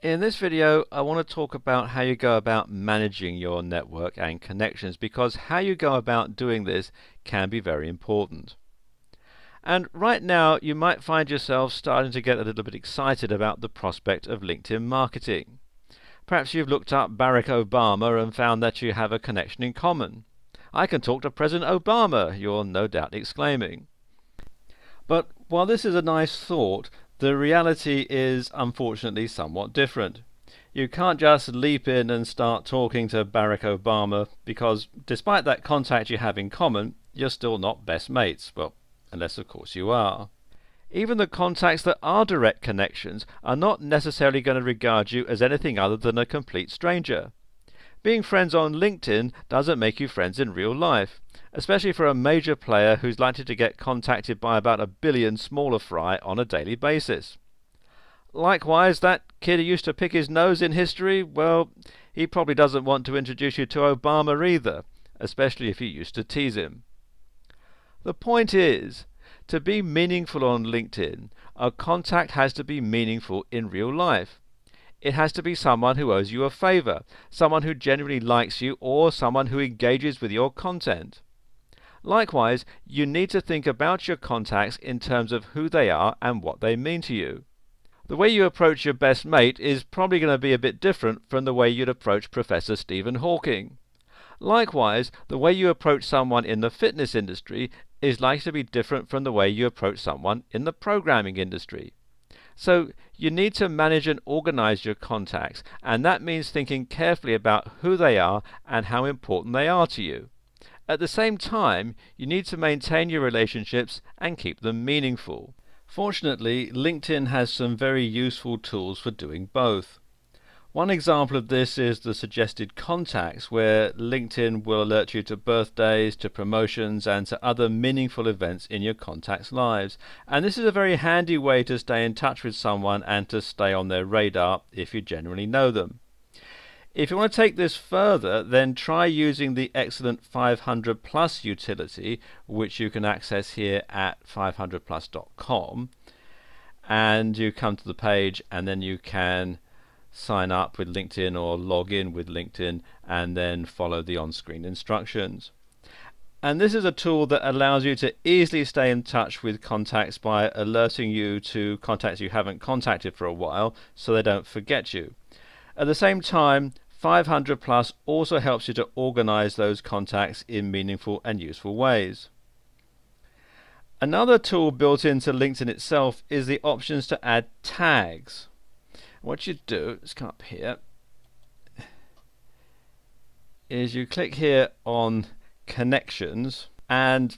In this video, I want to talk about how you go about managing your network and connections, because how you go about doing this can be very important. And right now, you might find yourself starting to get a little bit excited about the prospect of LinkedIn marketing. Perhaps you've looked up Barack Obama and found that you have a connection in common. "I can talk to President Obama," you're no doubt exclaiming. But while this is a nice thought, the reality is unfortunately somewhat different. You can't just leap in and start talking to Barack Obama, because despite that contact you have in common, you're still not best mates. Well, unless of course you are. Even the contacts that are direct connections are not necessarily going to regard you as anything other than a complete stranger. Being friends on LinkedIn doesn't make you friends in real life, especially for a major player who's likely to get contacted by about 1 billion smaller fry on a daily basis. Likewise, that kid who used to pick his nose in history, well, he probably doesn't want to introduce you to Obama either, especially if you used to tease him. The point is, to be meaningful on LinkedIn, a contact has to be meaningful in real life. It has to be someone who owes you a favor, someone who genuinely likes you, or someone who engages with your content. Likewise, you need to think about your contacts in terms of who they are and what they mean to you. The way you approach your best mate is probably going to be a bit different from the way you'd approach Professor Stephen Hawking. Likewise, the way you approach someone in the fitness industry is likely to be different from the way you approach someone in the programming industry. So you need to manage and organize your contacts, and that means thinking carefully about who they are and how important they are to you. At the same time, you need to maintain your relationships and keep them meaningful. Fortunately, LinkedIn has some very useful tools for doing both. One example of this is the suggested contacts, where LinkedIn will alert you to birthdays, to promotions, and to other meaningful events in your contacts' lives. And this is a very handy way to stay in touch with someone and to stay on their radar if you genuinely know them. If you want to take this further, then try using the excellent 500 Plus utility, which you can access here at 500plus.com. And you come to the page, and then you can sign up with LinkedIn or log in with LinkedIn and then follow the on-screen instructions. And this is a tool that allows you to easily stay in touch with contacts by alerting you to contacts you haven't contacted for a while so they don't forget you. At the same time, 500 Plus also helps you to organize those contacts in meaningful and useful ways. Another tool built into LinkedIn itself is the options to add tags. What you do, let's come up here, is you click here on connections, and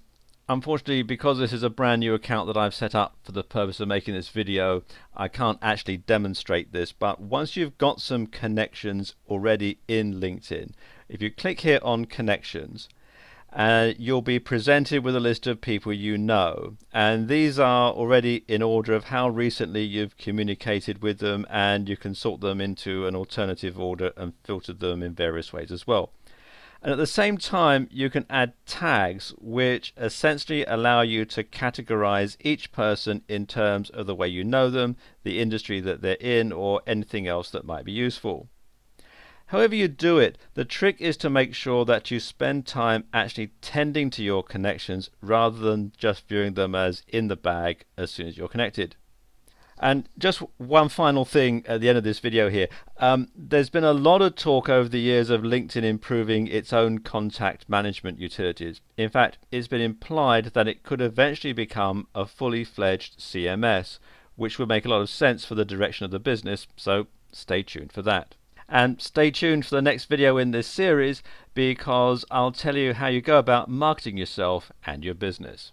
unfortunately, because this is a brand new account that I've set up for the purpose of making this video, I can't actually demonstrate this. But once you've got some connections already in LinkedIn, if you click here on connections, you'll be presented with a list of people you know, and these are already in order of how recently you've communicated with them, and you can sort them into an alternative order and filter them in various ways as well. And at the same time, you can add tags which essentially allow you to categorize each person in terms of the way you know them, the industry that they're in, or anything else that might be useful. However you do it, the trick is to make sure that you spend time actually tending to your connections rather than just viewing them as in the bag as soon as you're connected. And just one final thing at the end of this video here. There's been a lot of talk over the years of LinkedIn improving its own contact management utilities. In fact, it's been implied that it could eventually become a fully fledged CMS, which would make a lot of sense for the direction of the business, so stay tuned for that. And stay tuned for the next video in this series, because I'll tell you how you go about marketing yourself and your business.